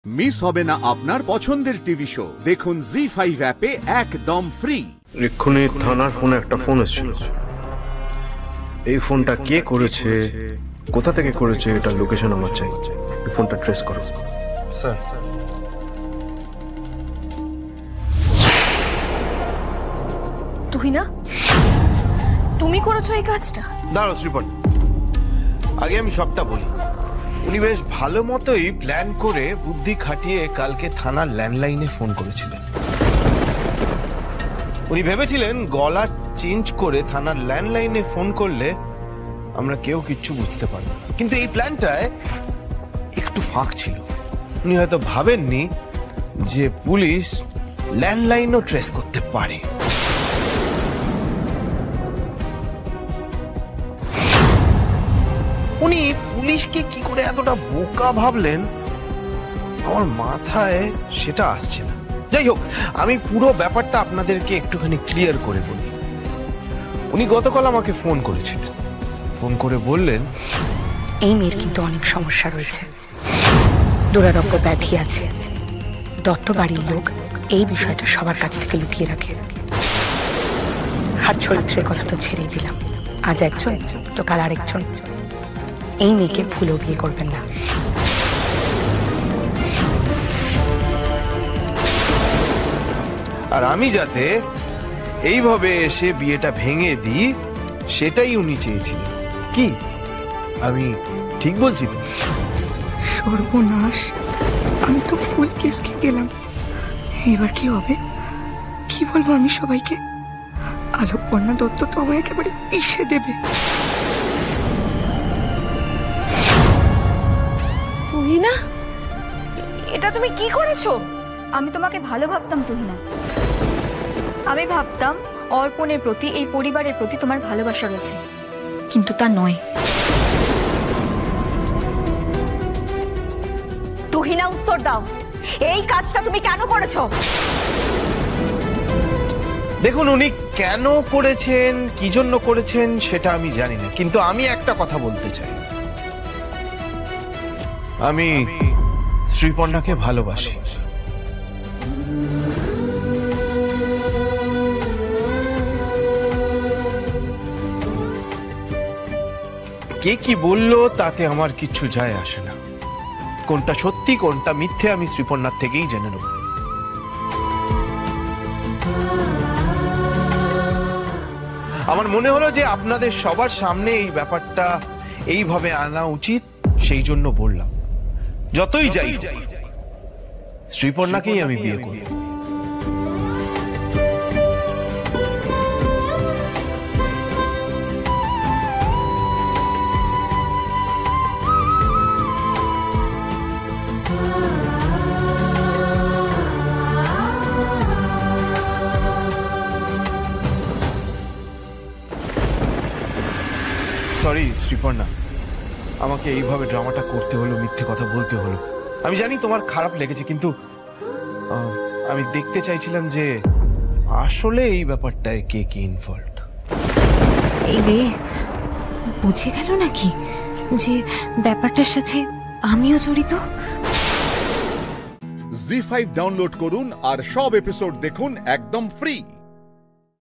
Miss হবে না আপনার পছন্দের টিভি শো। দেখুন জি5 অ্যাপে একদম ফ্রি। এক্ষুনি থানার ফোনে একটা ফোন এসেছিল। এই ফোনটা কে করেছে, কোথা থেকে করেছে, এটার লোকেশন আমার চাই। এই ফোনটা ট্রেস করো। স্যার, তুহিনা, তুমি করেছো এই কাজটা? দাঁড়াও শ্রীপন, আগে আমি সবটা বলি। উনি বেশ ভালো মতোই প্ল্যান করে বুদ্ধি খাটিয়ে কালকে থানার ল্যান্ডলাইনে ফোন করেছিলেন। উনি ভেবেছিলেন গলা চেঞ্জ করে থানার ল্যান্ডলাইনে ফোন করলে আমরা কেউ কিচ্ছু বুঝতে পারবো না, কিন্তু এই প্ল্যানটায় একটু ফাঁক ছিল। উনি হয়তো ভাবেননি যে পুলিশ ল্যান্ডলাইনও ট্রেস করতে পারে। উনি পুলিশকে কি করে এতটা বোকা ভাবলেন আমার মাথায় সেটা আসছে না। যাই হোক, আমি পুরো ব্যাপারটা আপনাদেরকে একটুখানি ক্লিয়ার করে বলি। উনি গতকাল আমাকে ফোন করেছিলেন, ফোন করে বললেন এই মেয়ের কিন্তু অনেক সমস্যা রয়েছে, দুরারোগ্য ব্যাধি আছে। দত্ত বাড়ির লোক এই বিষয়টা সবার কাছ থেকে লুকিয়ে রাখে। আর চরিত্রের কথা তো ছেড়েই দিলাম, আজ একজন তো কাল আরেকজন। এই মেয়েকে ভুলেও বিয়ে করবেন না। আর আমি যাতে এইভাবে এসে বিয়েটা ভেঙে দিই সেটাই উনি চেয়েছিলেন। কি আমি ঠিক বলছি তো? সর্বনাশ, আমি তো ফুল কেস খেয়ে গেলাম। এবার কি হবে, কি বলবো আমি সবাইকে? আলোকপর্ণা দত্ত তো আমায় একেবারে পিষে দেবে। তুহিনা, এটা তুমি কি করেছো? আমি তোমাকে ভালো ভাবতাম তুহিনা। আমি ভাবতাম অর্পণের প্রতি, এই পরিবারের প্রতি তোমার ভালোবাসা রয়েছে, কিন্তু তা নয়। তুহিনা, উত্তর দাও, এই কাজটা তুমি কেন করেছো? দেখুন, উনি কেন করেছেন, কি জন্য করেছেন সেটা আমি জানি না, কিন্তু আমি একটা কথা বলতে চাই। আমি শ্রীপর্ণাকে ভালোবাসি। কে কি বললো তাতে আমার কিচ্ছু যায় আসে না। কোনটা সত্যি কোনটা মিথ্যে আমি শ্রীপর্ণার থেকেই জেনে নেব। আমার মনে হলো যে আপনাদের সবার সামনে এই ব্যাপারটা এইভাবে আনা উচিত, সেই জন্য বললাম। যতই যাই, শ্রীপর্ণাকেই আমি বিয়ে করব। সরি শ্রীপর্ণা, আমাকে এইভাবে ড্রামাটা করতে হলো, মিথ্যে কথা বলতে হলো। আমি জানি তোমার খারাপ লেগেছে, কিন্তু আমি দেখতে চাইছিলাম যে আসলে এই ব্যাপারটায় কে কি ইনভলভড। এই রে, বুঝে গেল নাকি যে ব্যাপারটার সাথে আমিও জড়িত? জি5 ডাউনলোড করুন আর সব এপিসোড দেখুন একদম ফ্রি।